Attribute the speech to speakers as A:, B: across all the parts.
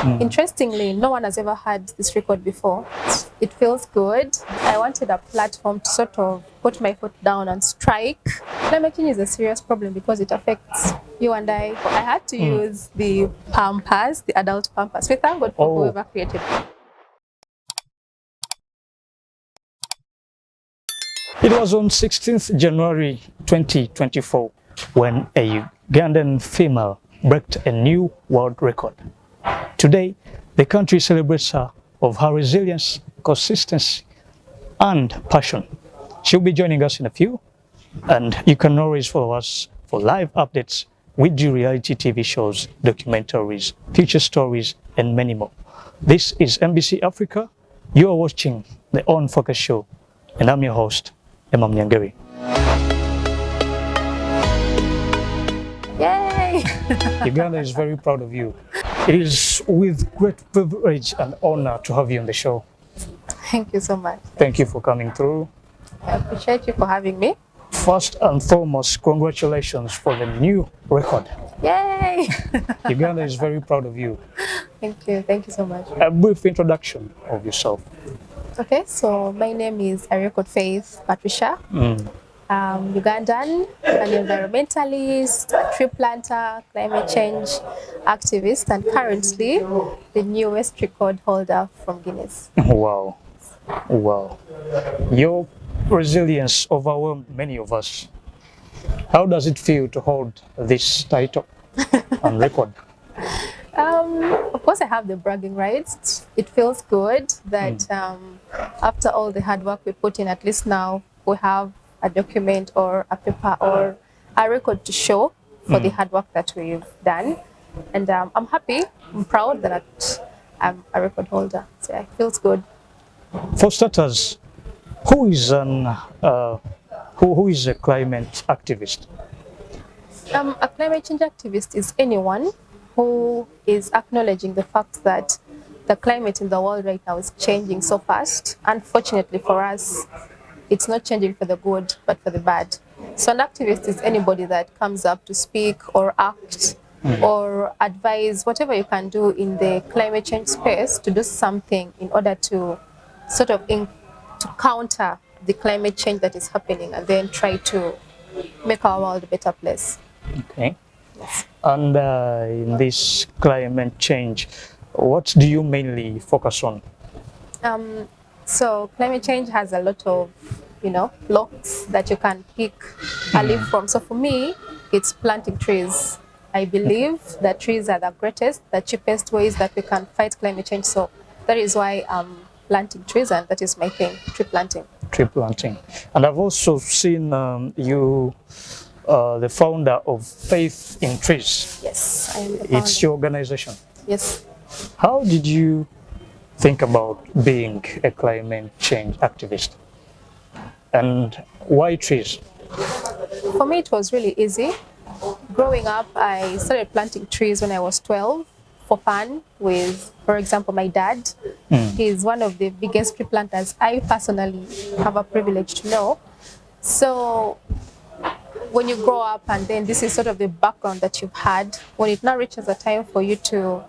A: Interestingly, no one has ever had this record before. It feels good. I wanted a platform to sort of put my foot down and strike. Climate change is a serious problem because it affects you and I. I had to use the Pampers, the adult Pampers. We thank God for whoever created it.
B: It was on 16th January 2024 when a Ugandan female broke a new world record. Today, the country celebrates her of her resilience, consistency, and passion. She'll be joining us in a few, and you can always follow us for live updates with the reality TV shows, documentaries, future stories, and many more. This is MBC Africa. You are watching the ONFOCUS Show, and I'm your host, Emam Nyangeri.
A: Yay!
B: Uganda is very proud of you. It is with great privilege and honor to have you on the show.
A: Thank you so much.
B: Thank you for coming through.
A: I appreciate you for having me.
B: First and foremost, congratulations for the new record.
A: Yay!
B: Uganda is very proud of you.
A: Thank you. Thank you so much.
B: A brief introduction of yourself.
A: Okay, so my name is Ariokot Faith Patricia. I'm Ugandan, an environmentalist, a tree planter, climate change activist, and currently the newest record holder from Guinness.
B: Wow. Wow. Your resilience overwhelmed many of us. How does it feel to hold this title and record?
A: Of course, I have the bragging rights. It feels good that after all the hard work we put in, at least now we have a document or a paper or a record to show for the hard work that we've done. And I'm happy, I'm proud that I'm a record holder. So yeah, it feels good.
B: For starters, who is a climate activist?
A: A climate change activist is anyone who is acknowledging the fact that the climate in the world right now is changing so fast. Unfortunately for us, it's not changing for the good, but for the bad. So an activist is anybody that comes up to speak or act or advise, whatever you can do in the climate change space, to do something in order to sort of to counter the climate change that is happening and then try to make our world a better place.
B: Okay. Yes. And in this climate change, what do you mainly focus on?
A: So climate change has a lot of, blocks that you can pick a leaf from. So for me, it's planting trees. I believe that trees are the greatest, the cheapest ways that we can fight climate change. So that is why I'm planting trees, and that is my thing, tree planting.
B: Tree planting. And I've also seen you, the founder of Faith in Trees.
A: Yes, I am the founder.
B: It's your organization.
A: Yes.
B: How did you think about being a climate change activist? And why trees?
A: For me, it was really easy. Growing up, I started planting trees when I was 12 for fun with, for example, my dad. He's one of the biggest tree planters I personally have a privilege to know. So when you grow up and then this is sort of the background that you've had, when it now reaches a time for you to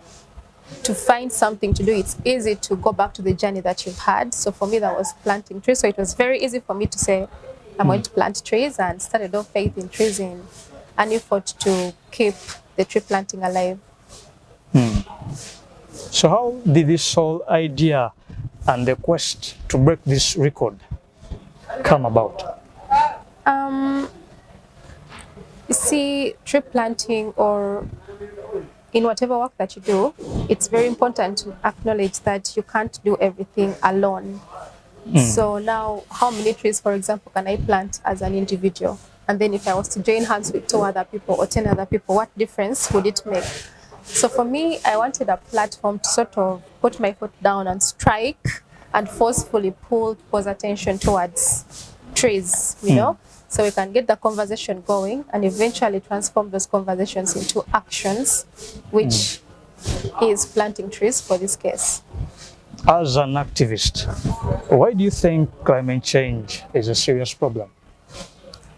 A: find something to do, it's easy to go back to the journey that you've had. So for me, that was planting trees. So it was very easy for me to say, I'm going to plant trees, and started off Faith in Trees in an effort to keep the tree planting alive.
B: So how did this whole idea and the quest to break this record come about?
A: You see, tree planting, or in whatever work that you do, it's very important to acknowledge that you can't do everything alone. So now, how many trees, for example, can I plant as an individual? And then if I was to join hands with 2 other people or 10 other people, what difference would it make? So for me, I wanted a platform to sort of put my foot down and strike and forcefully pull people's attention towards trees, so we can get the conversation going and eventually transform those conversations into actions, which is planting trees for this case.
B: As an activist, why do you think climate change is a serious problem?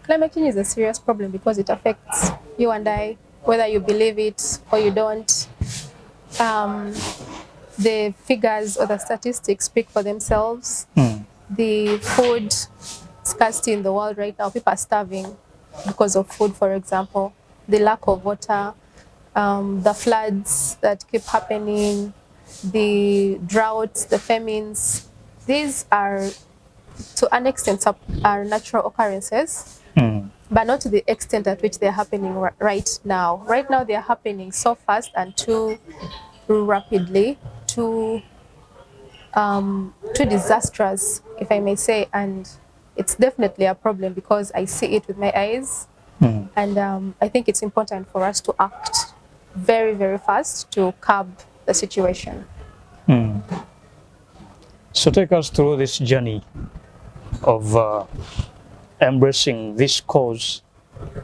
A: Climate change is a serious problem because it affects you and I, whether you believe it or you don't. the figures or the statistics speak for themselves. The food scarcity in the world right now, people are starving because of food, for example, the lack of water, the floods that keep happening, the droughts, the famines. These are, to an extent, are natural occurrences, but not to the extent at which they're happening right now. Right now, they are happening so fast and too rapidly, too disastrous, if I may say, and it's definitely a problem because I see it with my eyes, and I think it's important for us to act very, very fast to curb the situation.
B: So take us through this journey of embracing this cause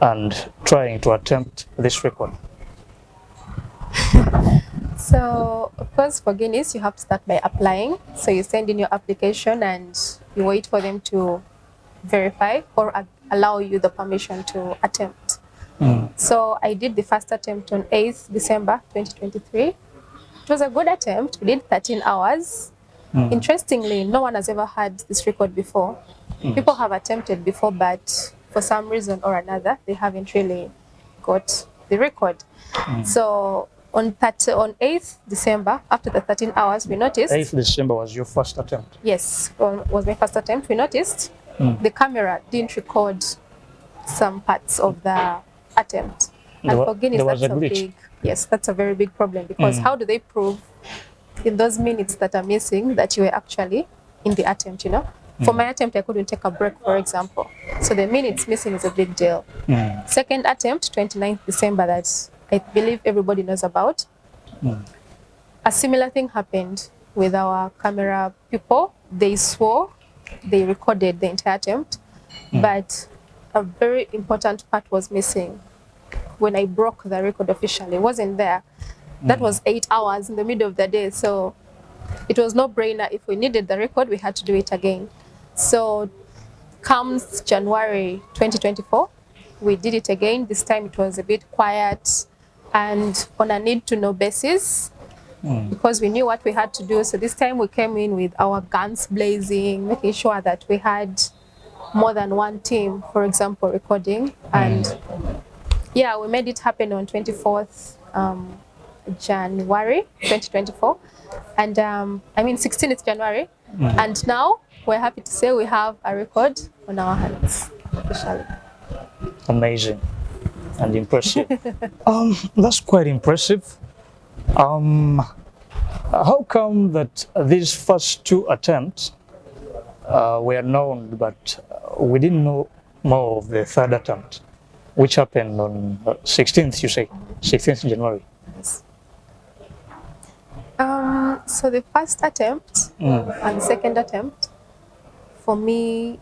B: and trying to attempt this record.
A: So, of course, for Guinness, you have to start by applying. So you send in your application and you wait for them to verify or allow you the permission to attempt. So I did the first attempt on 8th December 2023. It was a good attempt. We did 13 hours. Interestingly, no one has ever had this record before. People have attempted before, but for some reason or another, they haven't really got the record. So on 8th December, after the 13 hours, we noticed...
B: 8th December was your first attempt?
A: Yes, was my first attempt. We noticed the camera didn't record some parts of the attempt. And for Guinness, that's a big... Yes, that's a very big problem because how do they prove in those minutes that are missing that you were actually in the attempt, you know? For my attempt, I couldn't take a break, for example. So the minutes missing is a big deal. Second attempt, 29th December, that I believe everybody knows about. A similar thing happened with our camera people. They swore, they recorded the entire attempt, but a very important part was missing. When I broke the record officially, it wasn't there. That was 8 hours in the middle of the day, so it was no brainer. If we needed the record, we had to do it again. So comes January 2024, we did it again. This time it was a bit quiet and on a need-to-know basis because we knew what we had to do. So this time we came in with our guns blazing, making sure that we had more than one team, for example, recording. And yeah, we made it happen on 24th January 2024. And 16th January. And now we're happy to say we have a record on our hands, officially.
B: Amazing and impressive. That's quite impressive. How come that these first two attempts were known, but we didn't know more of the third attempt, which happened on 16th, you say, 16th January?
A: Yes. So the first attempt and the second attempt, for me,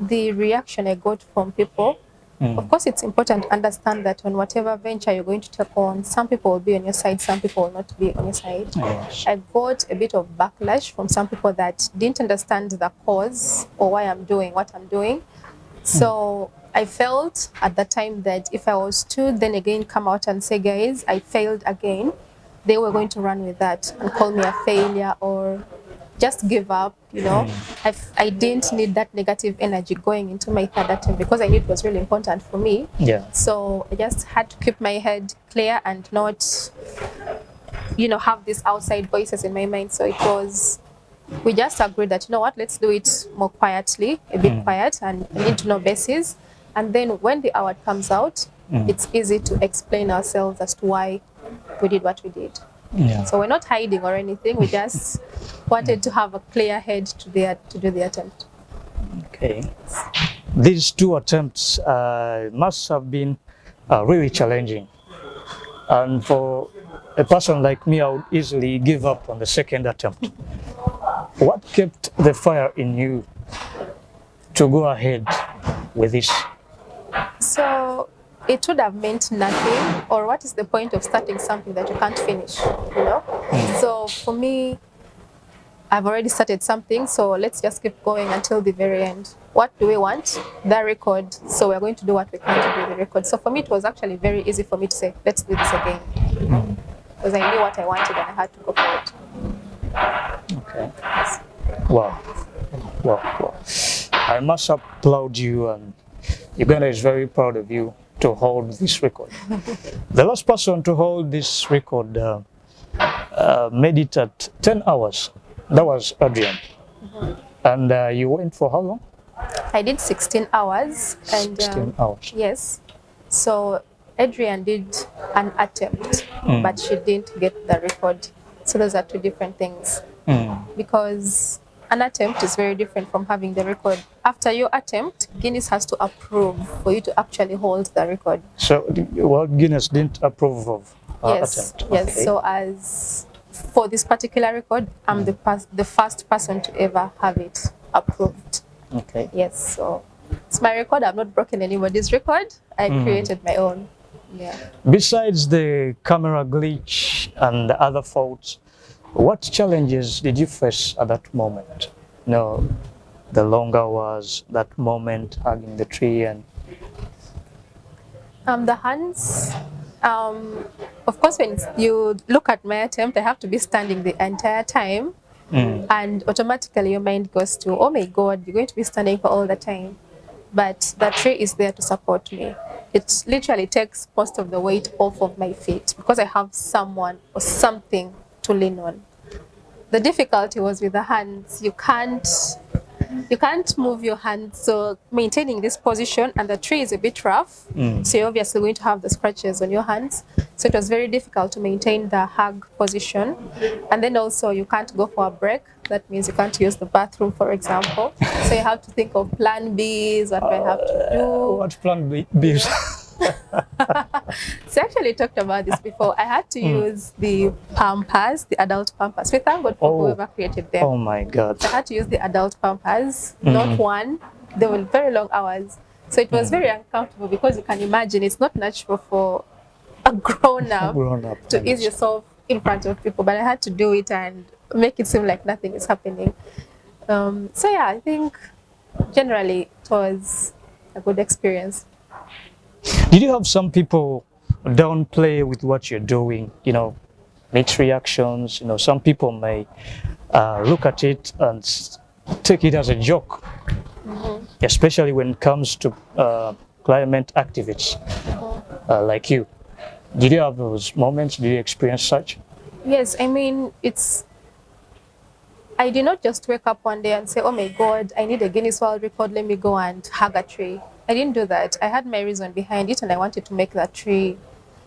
A: the reaction I got from people, of course it's important to understand that on whatever venture you're going to take on, some people will be on your side, some people will not be on your side.
B: Yes.
A: I got a bit of backlash from some people that didn't understand the cause or why I'm doing what I'm doing. So I felt at that time that if I was to then again come out and say, guys, I failed again, they were going to run with that and call me a failure or just give up, you know. I didn't need that negative energy going into my third attempt because I knew it was really important for me.
B: Yeah.
A: So I just had to keep my head clear and not, you know, have these outside voices in my mind. So it was, we just agreed that, you know what, let's do it more quietly, a bit quiet and need to know basis. And then when the award comes out, it's easy to explain ourselves as to why we did what we did.
B: Yeah.
A: So we're not hiding or anything. We just wanted to have a clear head to do the attempt.
B: Okay. These two attempts must have been really challenging. And for a person like me, I would easily give up on the second attempt. What kept the fire in you to go ahead with this? So
A: it would have meant nothing, or what is the point of starting something that you can't finish, you know? So for me, I've already started something, so let's just keep going until the very end. What do we want? The record. So we're going to do what we can to do the record. So for me, it was actually very easy for me to say, let's do this again. because I knew what I wanted and I had to go for it.
B: Okay. Wow. Wow. Wow. I must applaud you, and Uganda is very proud of you to hold this record. The last person to hold this record made it at 10 hours. That was Adrian. And you went for how long?
A: I did 16 hours.
B: 16 hours.
A: Yes. So Adrian did an attempt, but she didn't get the record. So those are two different things. Because an attempt is very different from having the record. After your attempt, Guinness has to approve for you to actually hold the record.
B: So, well, Guinness didn't approve of
A: Yes,
B: attempt.
A: yes.
B: Okay.
A: So as for this particular record, I'm the first person to ever have it approved.
B: Okay.
A: Yes, so it's my record. I've not broken anybody's record. I created my own. Yeah.
B: Besides the camera glitch and the other faults, what challenges did you face at that moment? You know, the long hours, that moment hugging the tree, and
A: The hands. Of course, when you look at my attempt, I have to be standing the entire time, and automatically your mind goes to, oh my God, you're going to be standing for all the time. But the tree is there to support me. It literally takes most of the weight off of my feet because I have someone or something to lean on. The difficulty was with the hands. You can't move your hands, so maintaining this position, and the tree is a bit rough, so you're obviously going to have the scratches on your hands. So it was very difficult to maintain the hug position. And then also you can't go for a break. That means you can't use the bathroom, for example. So you have to think of plan Bs, what do I have to do?
B: what plan B's?
A: So I actually talked about this before. I had to use the Pampers, the adult Pampers. We thank God for whoever created them.
B: Oh my God.
A: I had to use the adult Pampers, not one. They were very long hours. So it was very uncomfortable because you can imagine it's not natural for a grown-up to ease yourself in front of people. But I had to do it and make it seem like nothing is happening. So yeah, I think generally it was a good experience.
B: Did you have some people downplay with what you're doing? You know, mixed reactions. You know, some people may look at it and take it as a joke, especially when it comes to climate activists like you. Did you have those moments? Did you experience such?
A: Yes, I mean, I did not just wake up one day and say, oh my God, I need a Guinness World Record, let me go and hug a tree. I didn't do that. I had my reason behind it, and I wanted to make that tree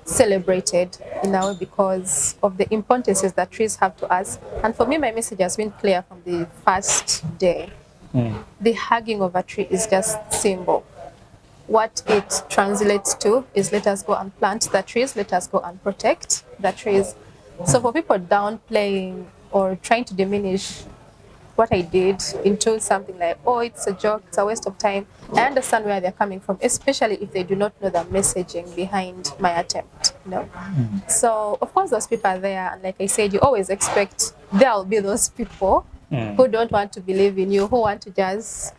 A: celebrated in a way because of the importance that trees have to us. And for me, my message has been clear from the first day. The hugging of a tree is just symbol. What it translates to is let us go and plant the trees, let us go and protect the trees. So for people downplaying or trying to diminish what I did into something like, oh, it's a joke, it's a waste of time, I understand where they're coming from, especially if they do not know the messaging behind my attempt, you know? So of course those people are there, and like I said, you always expect there will be those people who don't want to believe in you, who want to just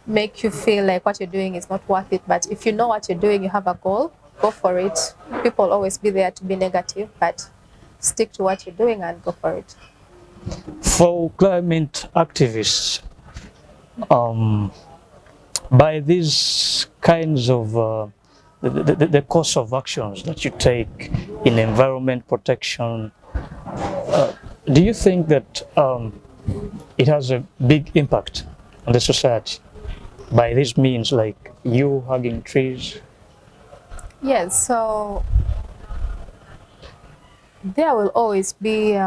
A: make you feel like what you're doing is not worth it. But if you know what you're doing, you have a goal, go for it. People will always be there to be negative, but stick to what you're doing and go for it.
B: For climate activists, by these kinds of the course of actions that you take in environment protection, do you think that it has a big impact on the society by these means, like you hugging trees?
A: Yes, so there will always be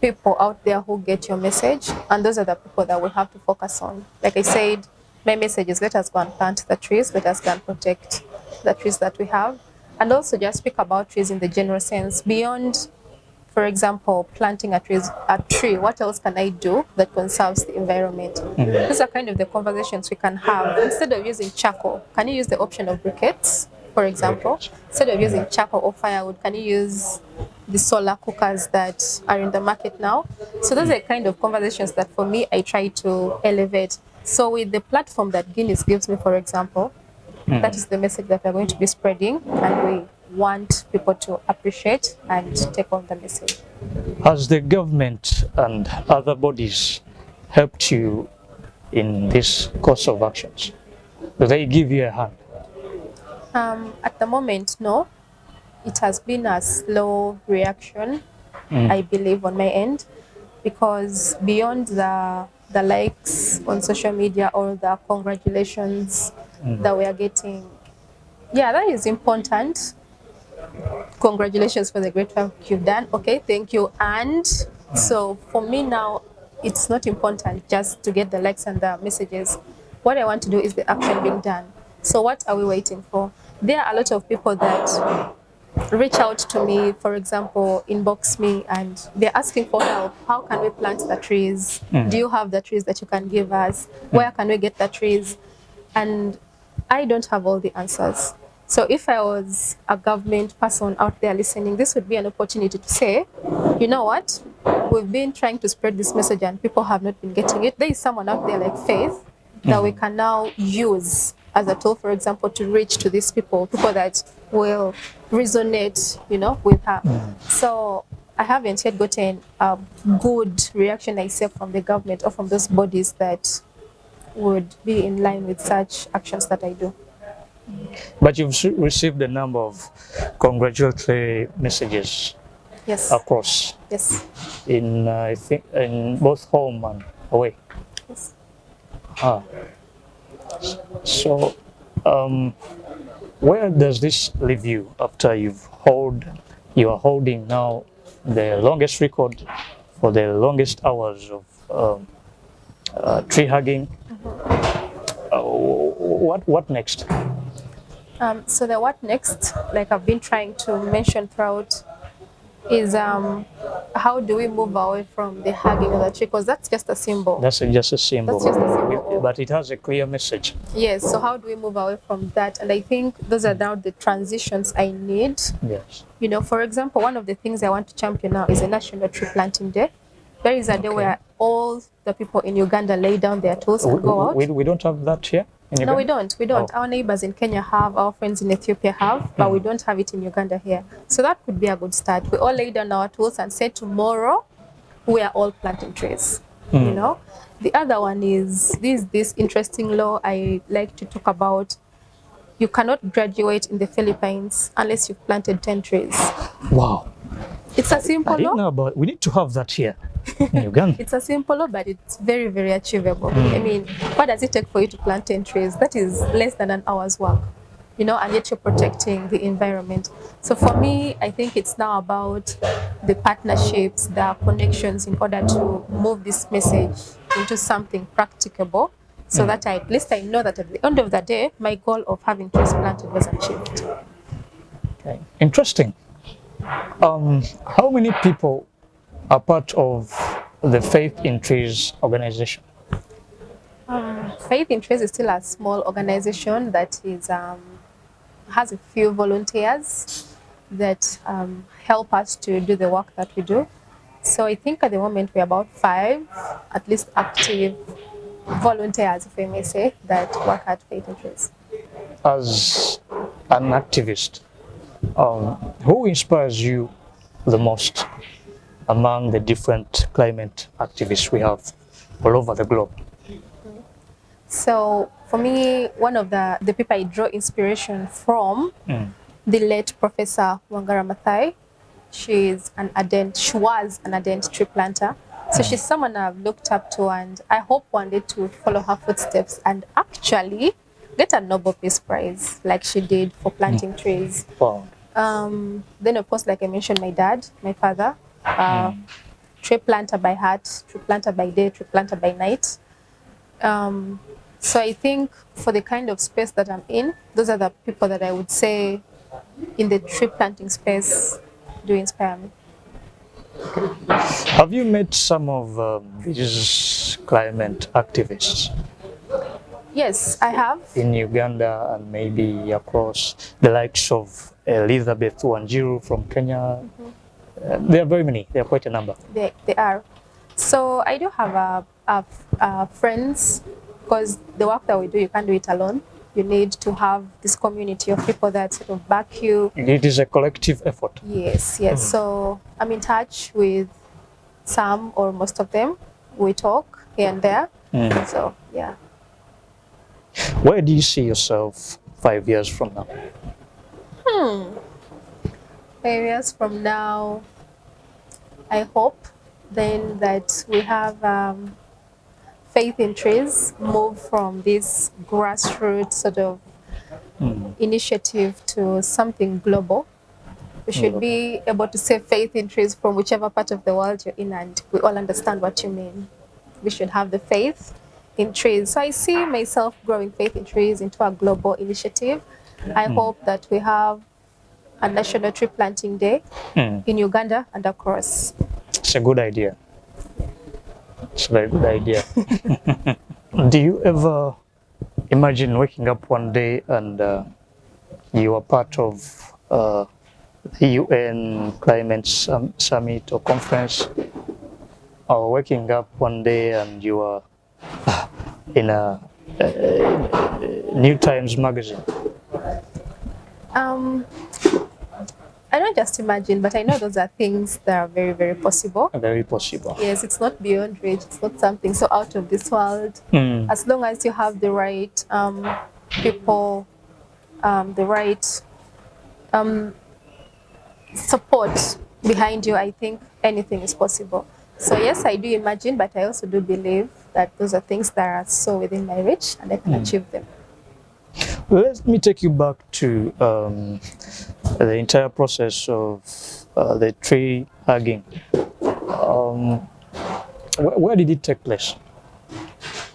A: people out there who get your message, and those are the people that we'll have to focus on. Like I said, my message is let us go and plant the trees, let us go and protect the trees that we have, and also just speak about trees in the general sense. Beyond, for example, planting a tree, what else can I do that conserves the environment? These are kind of the conversations we can have. Instead of using charcoal, can you use the option of briquettes, for example? Instead of using charcoal or firewood, can you use the solar cookers that are in the market now? So those are kind of conversations that for me, I try to elevate. So with the platform that Guinness gives me, for example, that is the message that we're going to be spreading, and want people to appreciate and take on the message.
B: Has the government and other bodies helped you in this course of actions? Do they give you a hand?
A: At the moment, no. It has been a slow reaction, I believe, on my end, because beyond the likes on social media or the congratulations that we are getting, yeah, that is important. Congratulations for the great work you've done. Okay, thank you. And so for me now, it's not important just to get the likes and the messages. What I want to do is the action being done. So what are we waiting for? There are a lot of people that reach out to me, for example, inbox me, and they're asking for help. How can we plant the trees? Do you have the trees that you can give us? Where can we get the trees? And I don't have all the answers. So if I was a government person out there listening, this would be an opportunity to say, you know what? We've been trying to spread this message and people have not been getting it. There is someone out there like Faith that we can now use as a tool, for example, to reach to these people that will resonate, with her. So I haven't yet gotten a good reaction, I say, from the government or from those bodies that would be in line with such actions that I do.
B: But you've received a number of congratulatory messages
A: Yes.
B: across
A: Yes.
B: in I think in both home and away.
A: Yes.
B: So, where does this leave you after you are holding now the longest record for the longest hours of tree hugging? What next?
A: So the what next, like I've been trying to mention throughout, is how do we move away from the hugging of the tree? Because that's just a symbol.
B: That's just a symbol.
A: That's just a symbol.
B: But it has a clear message.
A: Yes, so how do we move away from that? And I think those are now the transitions I need.
B: Yes.
A: For example, one of the things I want to champion now is a National Tree Planting Day. There is a day where all the people in Uganda lay down their tools and go out.
B: We don't have that here in Uganda?
A: No, we don't. We don't.
B: Oh.
A: Our neighbors in Kenya have, our friends in Ethiopia have, but we don't have it in Uganda here. So that could be a good start. We all lay down our tools and say tomorrow we are all planting trees. The other one is this interesting law I like to talk about. You cannot graduate in the Philippines unless you've planted 10 trees.
B: Wow.
A: It's a simple
B: I didn't
A: law.
B: know about. We need to have that here in Uganda.
A: It's a simple law, but it's very, very achievable. I mean, what does it take for you to plant 10 trees? That is less than an hour's work, and yet you're protecting the environment. So for me, I think it's now about the partnerships, the connections in order to move this message into something practicable, so that at least I know that at the end of the day, my goal of having trees planted was achieved.
B: Okay. Interesting. How many people are part of the Faith in Trees organization?
A: Faith in Trees is still a small organization that is has a few volunteers that help us to do the work that we do. So I think at the moment we're about 5, at least active volunteers, if I may say, that work at Faith in Trees.
B: As an activist, who inspires you the most among the different climate activists we have all over the globe?
A: So for me, one of the people I draw inspiration from, the late Professor Wangara Maathai. She was an ardent tree planter. So she's someone I've looked up to, and I hope one day to follow her footsteps and actually get a Nobel Peace Prize like she did for planting trees.
B: Wow.
A: Then of course, like I mentioned, my dad, my father, tree planter by heart, tree planter by day, tree planter by night. So I think for the kind of space that I'm in, those are the people that I would say in the tree planting space do inspire me.
B: Have you met some of these climate activists?
A: Yes, I have.
B: In Uganda and maybe across the likes of Elizabeth Wanjiru from Kenya. There are very many. There are quite a number.
A: They are. So I do have friends, because the work that we do, you can't do it alone. You need to have this community of people that sort of back you.
B: It is a collective effort.
A: Yes, yes. So I'm in touch with some or most of them. We talk here and there. So yeah.
B: Where do you see yourself 5 years from now?
A: 5 years from now, I hope then that we have Faith in Trees move from this grassroots sort of initiative to something global. We should be able to say faith in trees from whichever part of the world you're in, and we all understand what you mean. We should have the faith in trees. So I see myself growing faith in trees into a global initiative. I hope that we have a national tree planting day in Uganda and across.
B: It's a good idea. It's a very good idea. Do you ever imagine waking up one day and you are part of the UN climate summit or conference, or waking up one day and you are in a New Times magazine?
A: I don't just imagine, but I know those are things that are very, very possible.
B: Very possible.
A: Yes, it's not beyond reach. It's not something so out of this world. As long as you have the right people, the right support behind you, I think anything is possible. So yes, I do imagine, but I also do believe that those are things that are so within my reach and I can achieve them.
B: Let me take you back to the entire process of the tree hugging. Where did it take place?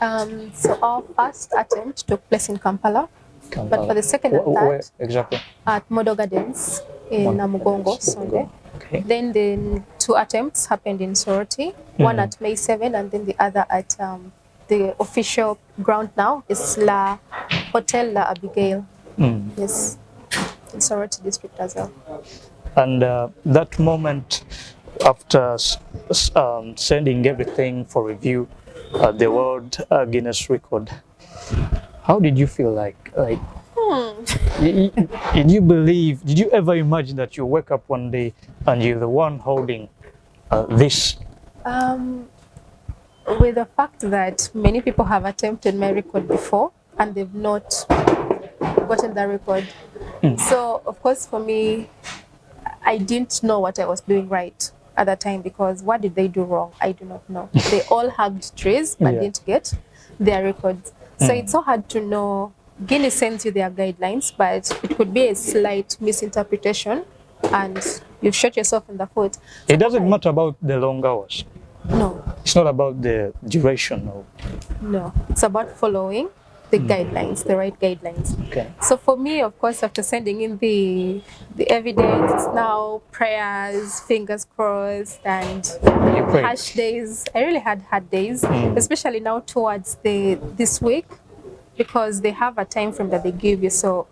A: So our first attempt took place in Kampala. But for the second and third,
B: where exactly?
A: At Modo Gardens in Namugongo, Sonde.
B: Okay.
A: Then the two attempts happened in Soroti, one at May 7 and then the other at the official ground now is La Hotel La Abigail. Yes, in Soroti district as well.
B: And that moment after sending everything for review, the World Guinness Record, how did you feel like? Did you believe, did you ever imagine that you wake up one day and you're the one holding this?
A: With the fact that many people have attempted my record before and they've not gotten the record. So, of course, for me, I didn't know what I was doing right at that time because what did they do wrong? I do not know. They all hugged trees but didn't get their records. So it's so hard to know. Guinness sends you their guidelines, but it could be a slight misinterpretation and you've shot yourself in the foot. So
B: it doesn't matter about the long hours.
A: No.
B: It's not about the duration.
A: No, it's about following the guidelines, the right guidelines.
B: Okay.
A: So for me, of course, after sending in the evidence, it's now prayers, fingers crossed, and harsh days. I really had hard days, especially now towards this week, because they have a time frame that they give you. So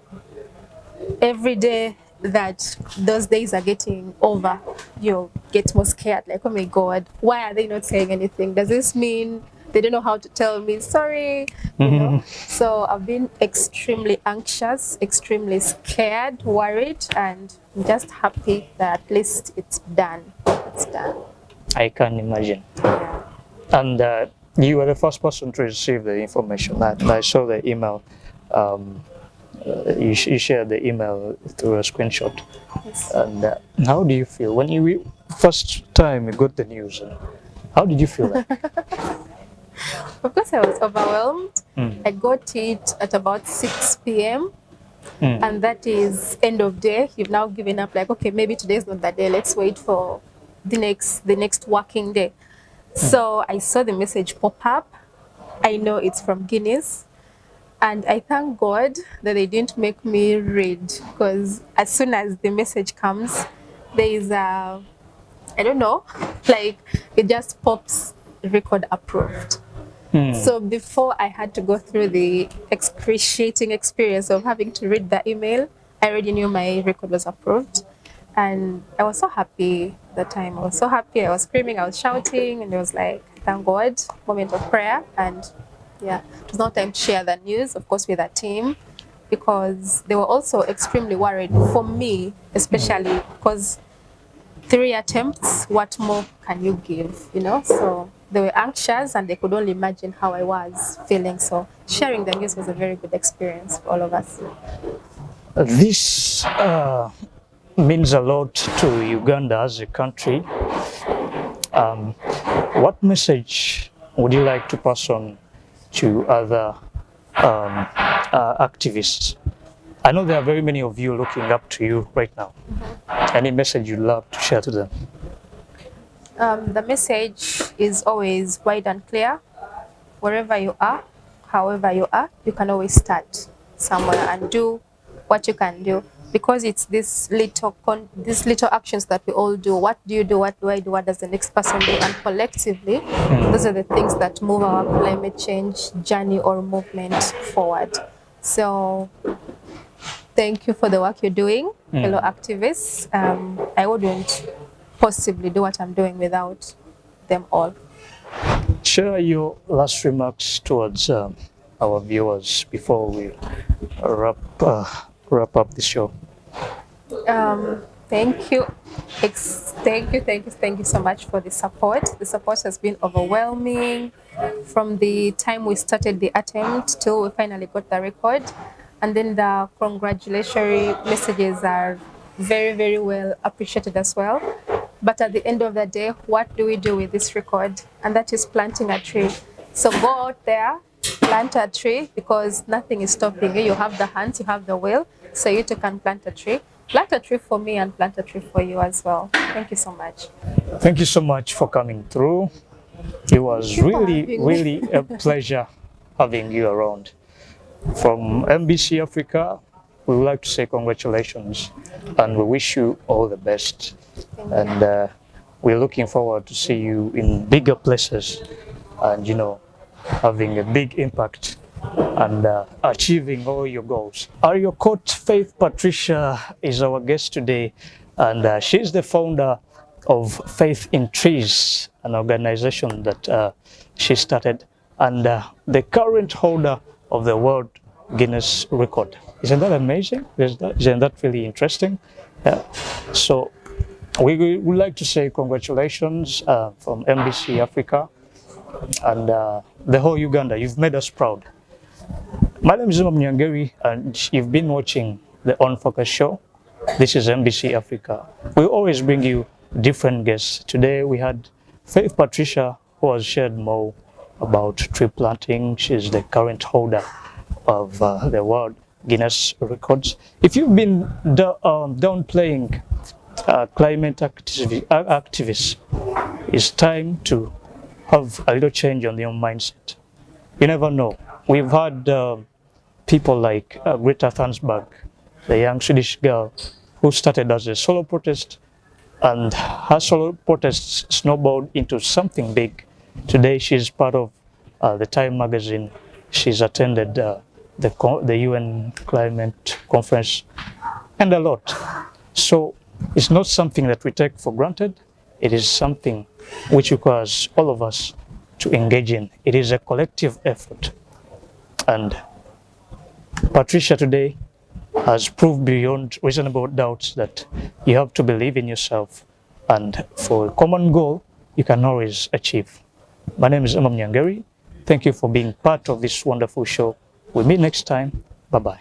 A: every day that those days are getting over, you get more scared, like, oh my God, why are they not saying anything? Does this mean they don't know how to tell me sorry? You know? So I've been extremely anxious, extremely scared, worried, and I'm just happy that at least it's done. It's done.
B: I can imagine.
A: Yeah.
B: And you were the first person to receive the information. I saw the email. You shared the email through a screenshot.
A: Yes.
B: And how do you feel when you first time you got the news? How did you feel like?
A: Of course, I was overwhelmed. I got it at about 6 p.m. And that is end of day. You've now given up, like, okay, maybe today's not that day. Let's wait for the next working day. So I saw the message pop up. I know it's from Guinness. And I thank God that they didn't make me read, because as soon as the message comes, there is a, I don't know, like it just pops record approved. So before I had to go through the excruciating experience of having to read the email, I already knew my record was approved. And I was so happy that time. I was so happy. I was screaming, I was shouting, and it was like, thank God, moment of prayer. And yeah, it was now time to share the news, of course, with our team. because they were also extremely worried, for me especially, because 3 attempts, what more can you give, you know? So they were anxious and they could only imagine how I was feeling. So sharing the news was a very good experience for all of us.
B: This means a lot to Uganda as a country. What message would you like to pass on to other activists? I know there are very many of you looking up to you right now. Any message you'd love to share to them?
A: The message is always wide and clear. Wherever you are, however you are, you can always start somewhere and do what you can do, because it's these little actions that we all do. What do you do? What do I do? What does the next person do? And collectively, those are the things that move our climate change journey or movement forward. So thank you for the work you're doing, fellow activists. I wouldn't possibly do what I'm doing without them all.
B: Share your last remarks towards our viewers before we wrap up the show.
A: Thank you. Thank you so much for the support. The support has been overwhelming from the time we started the attempt till we finally got the record. And then the congratulatory messages are very, very well appreciated as well. But at the end of the day, what do we do with this record? And that is planting a tree. So go out there, plant a tree, because nothing is stopping you. You have the hands, you have the will, so you too can plant a tree. Plant a tree for me and plant a tree for you as well. Thank you so much.
B: Thank you so much for coming through. It was really a pleasure having you around. From MBC Africa, we would like to say congratulations and we wish you all the best. And we're looking forward to see you in bigger places and, you know, having a big impact and achieving all your goals. Ariokot Faith Patricia is our guest today, and she's the founder of Faith in Trees, an organization that she started, and the current holder of the World Guinness record. Isn't that amazing? Isn't that really interesting? Yeah. So we would like to say congratulations from MBC Africa and the whole Uganda. You've made us proud. My name is Nyangeri, and you've been watching the ONFOCUS Show. This is MBC Africa. We always bring you different guests. Today we had Faith Patricia, who has shared more about tree planting. She's the current holder of the World Guinness records. If you've been downplaying climate activists, it's time to have a little change on your mindset. You never know. We've had people like Greta Thunberg, the young Swedish girl who started as a solo protest, and her solo protests snowballed into something big. Today she's part of the Time magazine. She's attended the UN climate conference and a lot. So it's not something that we take for granted. It is something which requires all of us to engage in. It is a collective effort. And Patricia today has proved beyond reasonable doubts that you have to believe in yourself, and for a common goal, you can always achieve. My name is Nyangeri. Thank you for being part of this wonderful show. We'll meet next time. Bye-bye.